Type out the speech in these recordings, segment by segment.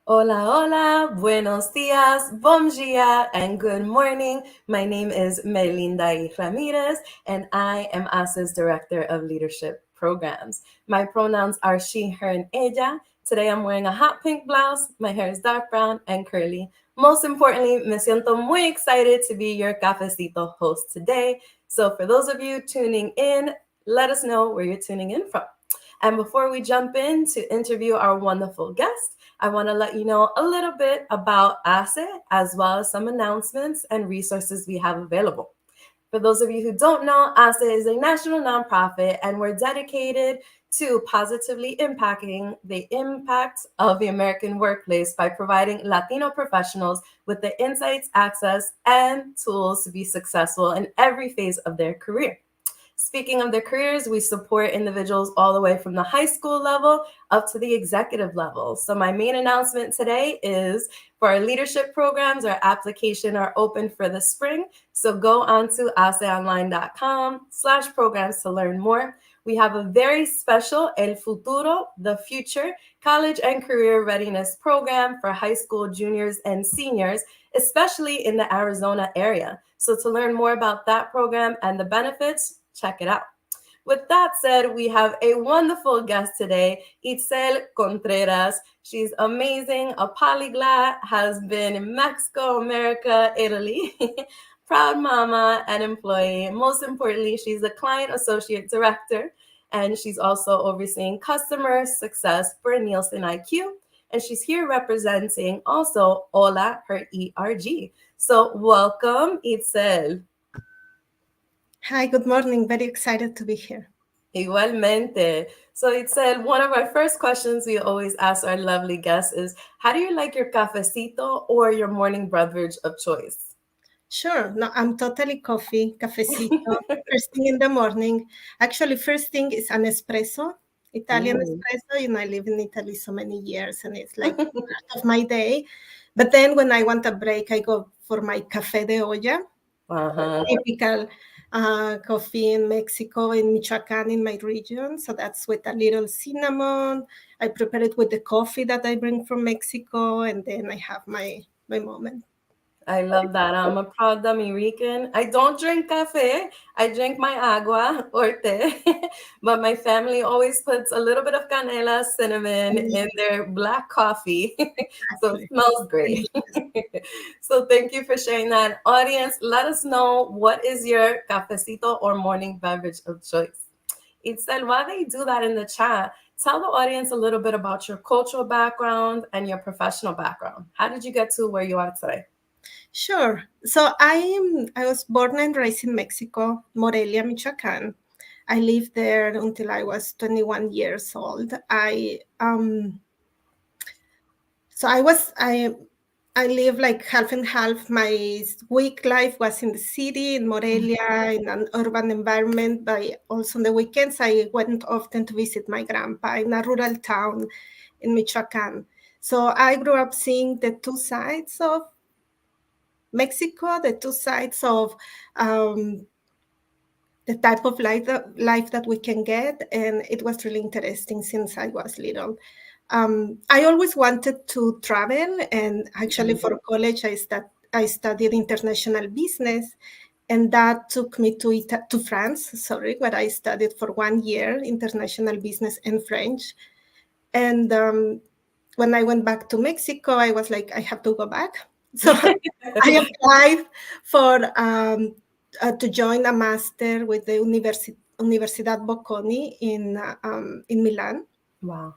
Hola, hola, buenos dias, bom dia, and good morning. My name is Melinda Ramirez, and I am HACE's Director of Leadership Programs. My pronouns are she, her, and ella. Today I'm wearing a hot pink blouse, my hair is dark brown and curly. Most importantly, me siento muy excited to be your Cafecito host today. So for those of you tuning in, let us know where you're tuning in from. And before we jump in to interview our wonderful guest, I want to let you know a little bit about HACE, as well as some announcements and resources we have available. For those of you who don't know, HACE is a national nonprofit, and we're dedicated to positively impacting the impact of the American workplace by providing Latino professionals with the insights, access, and tools to be successful in every phase of their career. Speaking of their careers, we support individuals all the way from the high school level up to the executive level. So my main announcement today is for our leadership programs, our application are open for the spring. So go on to aceonline.com/programs to learn more. We have a very special El Futuro, the Future, college and career readiness program for high school juniors and seniors, especially in the Arizona area. So to learn more about that program and the benefits, check it out. With that said, we have a wonderful guest today, Itzel Contreras. She's amazing, a polyglot, has been in Mexico, America, Italy. Proud mama and employee. Most importantly, she's a client associate director, and she's also overseeing customer success for NielsenIQ. And she's here representing also HOLA, her ERG. So welcome, Itzel. Hi, good morning. Very excited to be here. Igualmente. So Itzel, one of our first questions we always ask our lovely guests is, how do you like your cafecito or your morning beverage of choice? Sure. No, I'm totally coffee, cafecito, first thing in the morning. Actually, first thing is an espresso, Italian Mm. espresso. I live in Italy so many years and it's like part of my day. But then when I want a break, I go for my café de olla, Uh-huh. typical coffee in Mexico, in Michoacan, in my region. So that's with a little cinnamon. I prepare it with the coffee that I bring from Mexico, and then I have my moment. I love that. I'm a proud Dominican. I don't drink cafe. I drink my agua or té, but my family always puts a little bit of canela, cinnamon in their black coffee, so it Exactly. smells great. Delicious. So thank you for sharing that. Audience, let us know what is your cafecito or morning beverage of choice. Itzel, while they do that in the chat, tell the audience a little bit about your cultural background and your professional background. How did you get to where you are today? Sure. So I was born and raised in Mexico, Morelia, Michoacan. I lived there until I was 21 years old. So I live like half and half. My week life was in the city, in Morelia, in an urban environment. But also on the weekends, I went often to visit my grandpa in a rural town in Michoacan. So I grew up seeing the two sides of Mexico, the two sides of um, the type of life that we can get. And it was really interesting since I was little. I always wanted to travel, and actually for college, I studied international business, and that took me to France, sorry, where I studied for 1 year international business and French. And when I went back to Mexico, I was like, I have to go back. So I applied for to join a master with the Universidad Bocconi in Milan, Wow.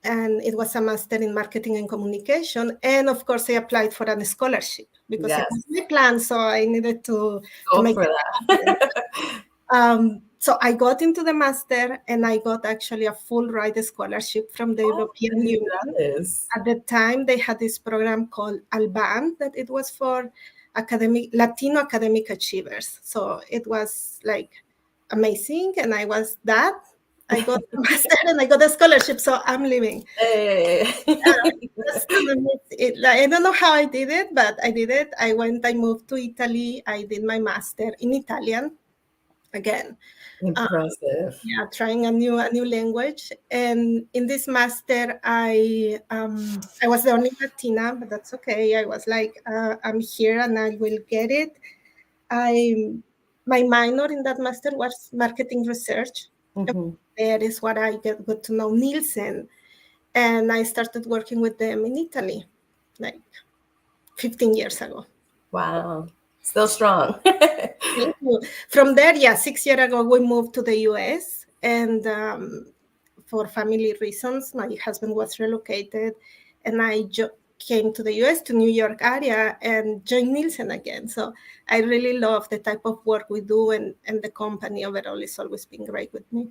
and it was a master in marketing and communication. And of course, I applied for a scholarship because it was Yes, my plan, so I needed to go make for it happen. that. So I got into the master, and I got actually a full ride scholarship from the Oh, European Union. felicidades. At the time, they had this program called Alban, that it was for Latino academic achievers. So it was like amazing, and I was that. I got the master and I got a scholarship, so I'm living. Hey. I don't know how I did it, but I did it. I moved to Italy. I did my master in Italian. again. Impressive. Yeah, trying a new language. And in this master, I was the only Latina, but that's okay. I was like, I'm here and I will get it. I My minor in that master was marketing research. Mm-hmm. That is what I got to know Nielsen, and I started working with them in Italy, like 15 years ago. Wow. Still strong. Thank you. From there, yeah, 6 years ago, we moved to the US, and for family reasons, my husband was relocated, and I came to the US, to New York area, and joined Nielsen again. So I really love the type of work we do, and the company overall has always been great with me.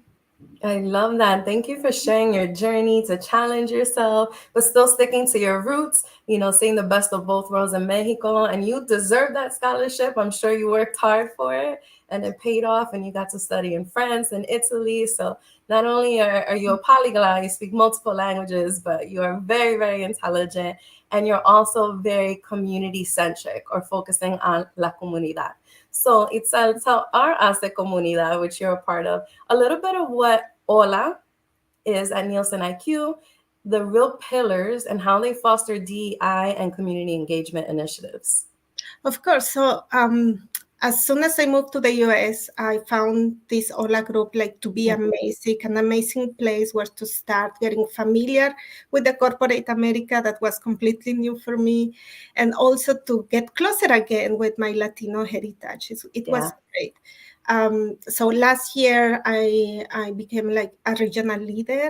I love that. Thank you for sharing your journey to challenge yourself, but still sticking to your roots, seeing the best of both worlds in Mexico. And you deserve that scholarship. I'm sure you worked hard for it and it paid off, and you got to study in France and Italy. So not only are you a polyglot, you speak multiple languages, but you are very, very intelligent. And you're also very community centric, or focusing on la comunidad. So Itzel, tell our ASE comunidad, which you're a part of, a little bit of what HOLA is at NielsenIQ, the real pillars, and how they foster DEI and community engagement initiatives. Of course. So as soon as I moved to the US, I found this HOLA group like to be amazing, an amazing place where to start getting familiar with the corporate America that was completely new for me, and also to get closer again with my Latino heritage. It was great. So last year, I became like a regional leader,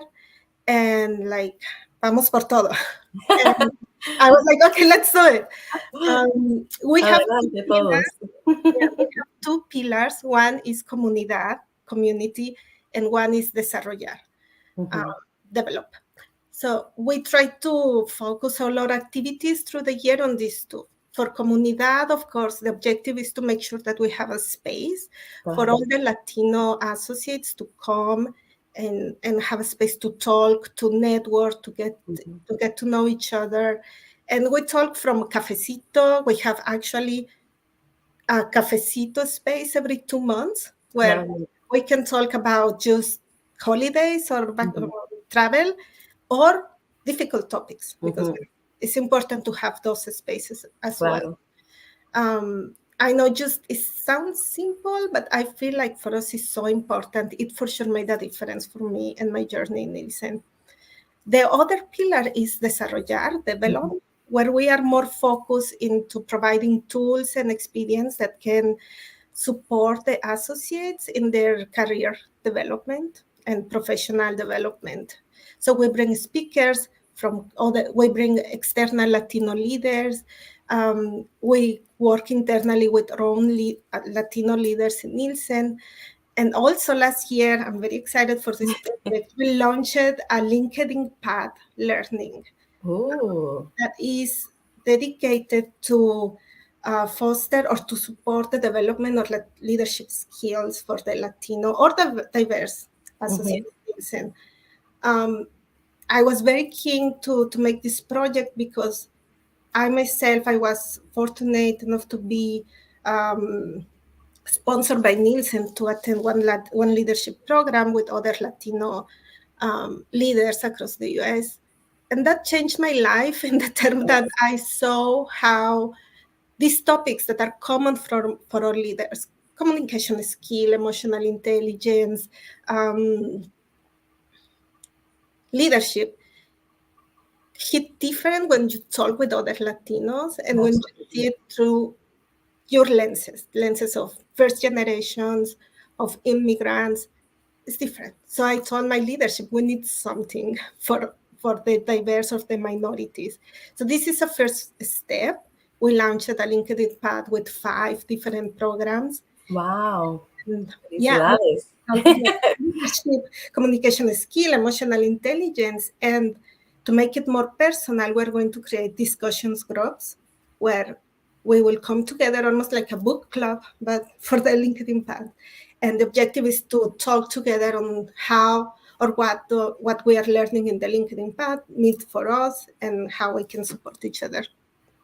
and like, vamos por todo. And I was like, okay, let's do it. We have Adelante todos. two pillars. One is comunidad, community, and one is desarrollar, develop. So we try to focus all our activities through the year on these two. For comunidad, of course, the objective is to make sure that we have a space for all the Latino associates to come and have a space to talk, to network, to get to know each other. And we talk from Cafecito. We have actually a Cafecito space every 2 months where we can talk about just holidays or travel or difficult topics, because it's important to have those spaces as well. I know it sounds simple, but I feel like for us it's so important. It for sure made a difference for me and my journey in Nielsen. The other pillar is desarrollar, develop, where we are more focused into providing tools and experience that can support the associates in their career development and professional development. So we bring speakers we bring external Latino leaders. We work internally with our own Latino leaders in Nielsen. And also last year, I'm very excited for this project, we launched a LinkedIn Path Learning that is dedicated to foster or to support the development of leadership skills for the Latino or the diverse associates. I was very keen to make this project because I was fortunate enough to be sponsored by Nielsen to attend one leadership program with other Latino leaders across the US. And that changed my life in the term that I saw how these topics that are common for our leaders, communication skill, emotional intelligence, leadership, hit different when you talk with other Latinos and when you see it through your lenses of first generations, of immigrants. It's different. So I told my leadership, we need something for the diverse of the minorities. So this is a first step. We launched a LinkedIn Path with 5 different programs. Wow. And leadership, communication skill, emotional intelligence, and to make it more personal, we're going to create discussions groups where we will come together almost like a book club, but for the LinkedIn Path. And the objective is to talk together on how or what we are learning in the LinkedIn Path means for us and how we can support each other.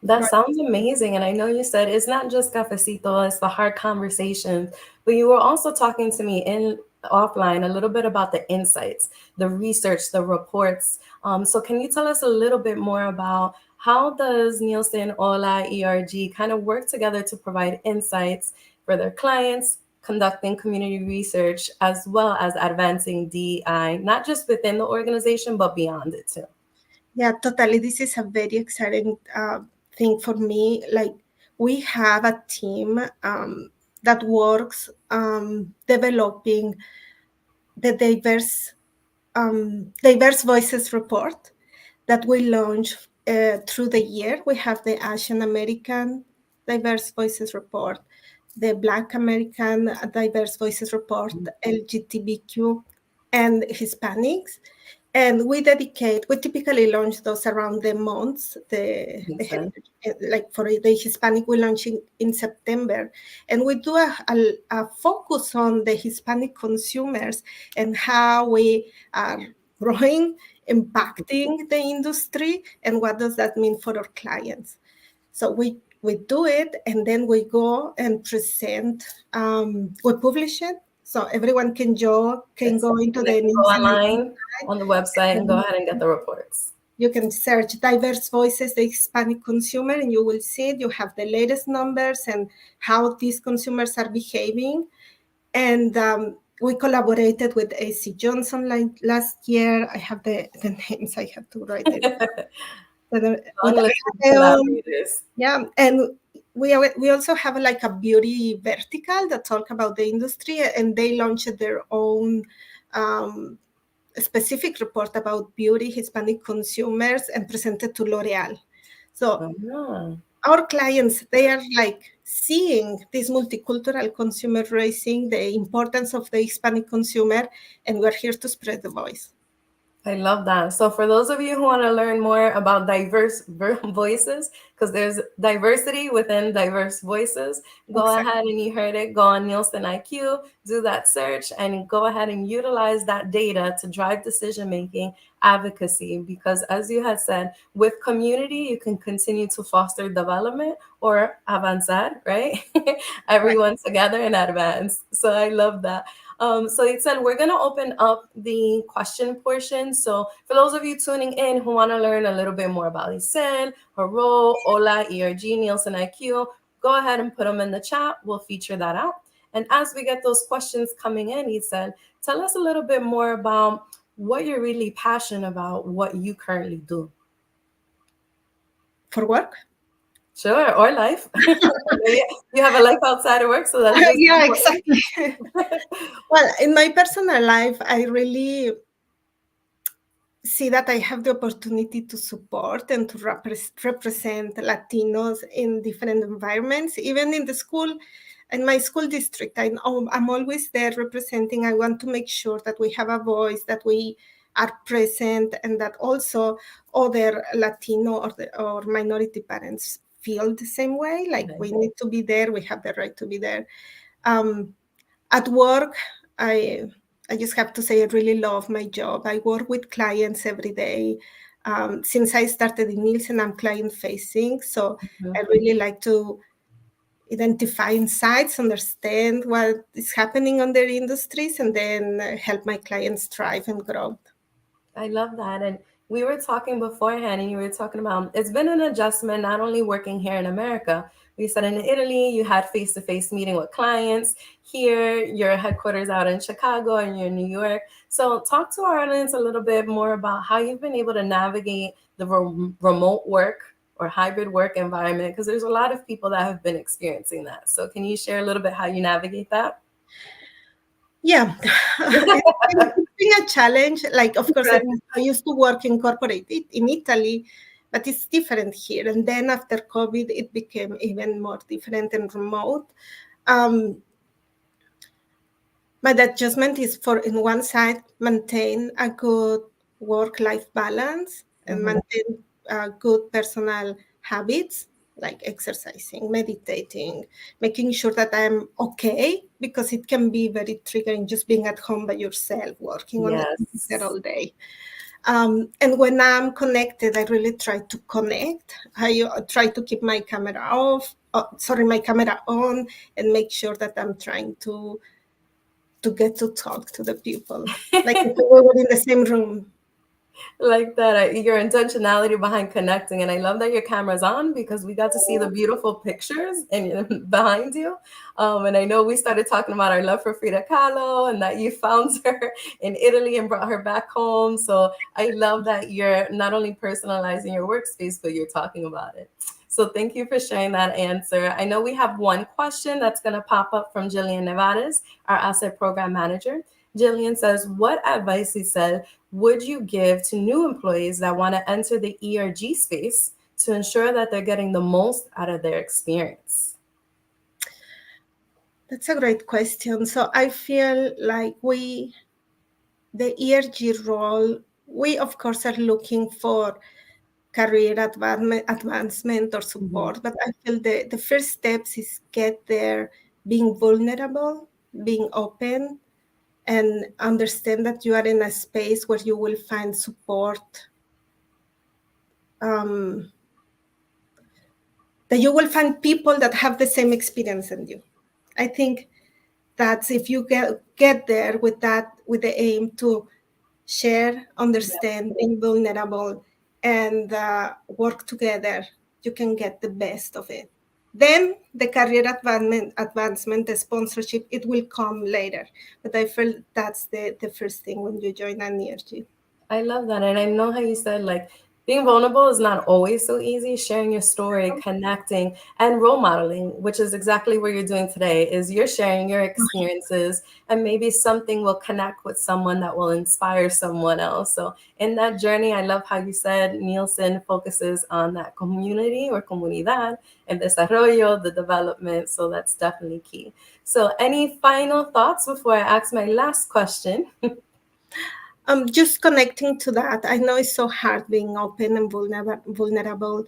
That Right. sounds amazing. And I know you said it's not just cafecito, it's the hard conversations, but you were also talking to me in offline a little bit about the insights, the research, the reports. So can you tell us a little bit more about how does Nielsen, Ola, ERG kind of work together to provide insights for their clients, conducting community research, as well as advancing DEI, not just within the organization, but beyond it too? Yeah, totally. This is a very exciting thing for me. Like, we have a team that works developing the diverse voices report that we launch through the year. We have the Asian American Diverse Voices Report, the Black American Diverse Voices Report, LGBTQ, and Hispanics. And we typically launch those around the months, the Makes sense. heritage, like for the Hispanic, we launch in September. And we do a focus on the Hispanic consumers and how we are growing, impacting the industry, and what does that mean for our clients. So we do it, and then we go and present. We publish it, so everyone can Yes. go into And they the can go Nielsen online on the website and go website. ahead and get the reports. You can search diverse voices, the Hispanic consumer, and you will see it. You have the latest numbers and how these consumers are behaving. And we collaborated with AC Johnson like last year. I have the names. I have to write it. With Long list of Aeon, collaborators. yeah, and we also have like a beauty vertical that talk about the industry, and they launched their own um, specific report about beauty Hispanic consumers and presented to L'Oreal. So Ah, our clients, they are like seeing this multicultural consumer raising the importance of the Hispanic consumer, and we're here to spread the voice. I love that. So, for those of you who want to learn more about diverse voices, because there's diversity within diverse voices, go Exactly. ahead and you heard it. Go on Nielsen IQ, do that search, and go ahead and utilize that data to drive decision making, advocacy. Because, as you had said, with community, you can continue to foster development or avanzar, right? Right. Everyone together and advance. So, I love that. So it said we're going to open up the question portion. So for those of you tuning in who want to learn a little bit more about Itzel, her role, Ola, ERG, Nielsen IQ, go ahead and put them in the chat. We'll feature that out. And as we get those questions coming in, he said, tell us a little bit more about what you're really passionate about, what you currently do. For work? Sure, or life. Maybe you have a life outside of work, so that's just Yeah, important. exactly. Well, in my personal life, I really see that I have the opportunity to support and to represent Latinos in different environments, even in the school, in my school district. I'm always there representing. I want to make sure that we have a voice, that we are present, and that also other Latino or minority parents feel the same way. Like, we need to be there. We have the right to be there. Um, at work, I I just have to say I really love my job. I work with clients every day. Since I started in Nielsen, I'm client facing, so I really like to identify insights, understand what is happening on their industries, and then help my clients thrive and grow. I love that. And we were talking beforehand, and you were talking about it's been an adjustment, not only working here in America. We said in Italy, you had face to face meeting with clients. Here, your headquarters out in Chicago and you're in New York. So, talk to our audience a little bit more about how you've been able to navigate the remote work or hybrid work environment, because there's a lot of people that have been experiencing that. So, can you share a little bit how you navigate that? Yeah, it's been a challenge. Like, of course, Right. I used to work in corporate in Italy, but it's different here. And then after COVID, it became even more different and remote. Um, my adjustment is for, in one side, maintain a good work-life balance and Mhm. maintain good personal habits like exercising, meditating, making sure that I'm okay, because it can be very triggering just being at home by yourself, working on the computer Yes. all day. And when I'm connected, I really try to connect. I try to keep my camera my camera on, and make sure that I'm trying to get to talk to the people, like if we were in the same room. Like that, your intentionality behind connecting, and I love that your camera's on because we got to see the beautiful pictures and behind you. And I know we started talking about our love for Frida Kahlo and that you found her in Italy and brought her back home. So I love that you're not only personalizing your workspace, but you're talking about it. So thank you for sharing that answer. I know we have one question that's going to pop up from Jillian Nevares, our asset program manager. Jillian says, what advice, he said, would you give to new employees that want to enter the ERG space to ensure that they're getting the most out of their experience? That's a great question. So I feel like the ERG role, we of course are looking for career advancement or Mm-hmm. support, but I feel the first steps is get there, being vulnerable, being open, and understand that you are in a space where you will find support, um, that you will find people that have the same experience as you. I think that's if you get there with that, with the aim to share, understand, being vulnerable, and work together, you can get the best of it. Then the career advancement, the sponsorship, it will come later. But I feel that's the first thing when you join an ERG. I love that. And I know how you said, like, being vulnerable is not always so easy. Sharing your story, connecting, and role modeling, which is exactly what you're doing today, is you're sharing your experiences, and maybe something will connect with someone that will inspire someone else. So in that journey, I love how you said Nielsen focuses on that community or comunidad and desarrollo, the development. So that's definitely key. So any final thoughts before I ask my last question? Just connecting to that, I know it's so hard being open and vulnerable,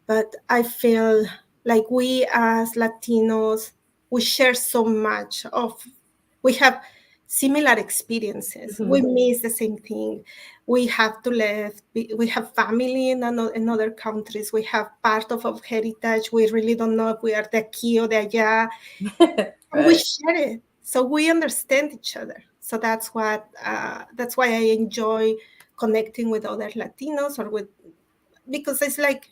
but I feel like we as Latinos, we share so much of, we have similar experiences. We Mhm. miss the same thing. We have to live, we have family in other countries. We have part of our heritage. We really don't know if we are the aquí or the allá, and we Right. share it. So we understand each other. So that's why I enjoy connecting with other Latinos, or with, because it's like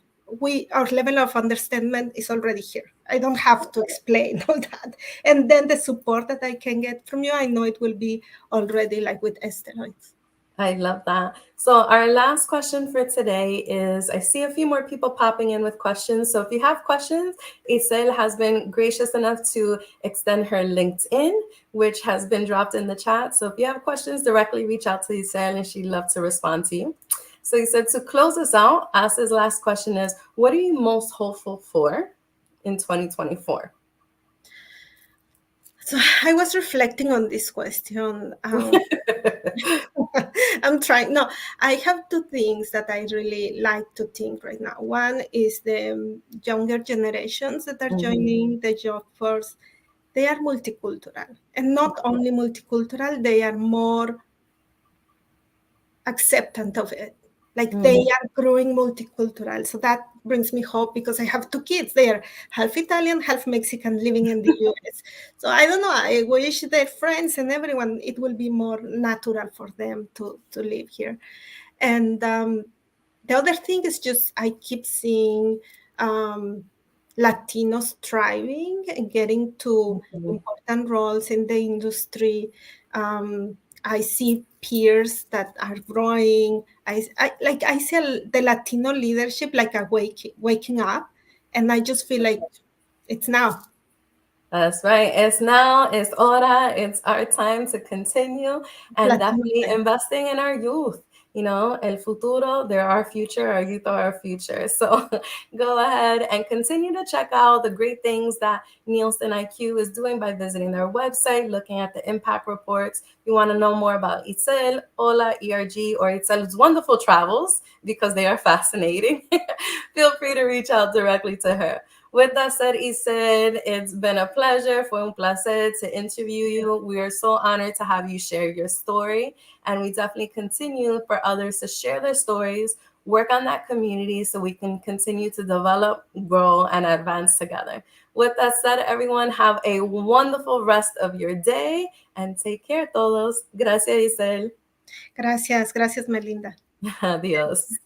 our level of understanding is already here. I don't have to explain all that. And then the support that I can get from you, I know it will be already like with steroids. I love that. So, our last question for today is, I see a few more people popping in with questions. So, if you have questions, Itzel has been gracious enough to extend her LinkedIn, which has been dropped in the chat. So, if you have questions, directly reach out to Itzel and she'd love to respond to you. So, he said, to close us out, Asa's last question is, what are you most hopeful for in 2024? So I was reflecting on this question. I'm trying. No, I have two things that I really like to think right now. One is the younger generations that are Mhm. joining the job force. They are multicultural, and not only multicultural, they are more acceptant of it. Like they Mhm. are growing multicultural. So that brings me hope, because I have two kids. They are half Italian, half Mexican, living in the US. So I don't know. I wish their friends and everyone, it will be more natural for them to live here. And the other thing is just I keep seeing um, Latinos thriving and getting to Mhm. important roles in the industry. Um, I see peers that are growing. I see the Latino leadership like a waking up, and I just feel like it's now. That's right. It's now, it's hora, it's our time to continue and Latino definitely time. investing in our youth. You know, el futuro, they're our future, our youth are our future. So go ahead and continue to check out the great things that NielsenIQ is doing by visiting their website, looking at the impact reports. You want to know more about Itzel, HOLA, ERG, or Itzel's wonderful travels because they are fascinating. Feel free to reach out directly to her. With that said, Isid, it's been a pleasure. Fue un placer to interview you. We are so honored to have you share your story. And we definitely continue for others to share their stories, work on that community so we can continue to develop, grow, and advance together. With that said, everyone, have a wonderful rest of your day and take care, todos. Gracias, Isel. Gracias, gracias, Melinda. Adios.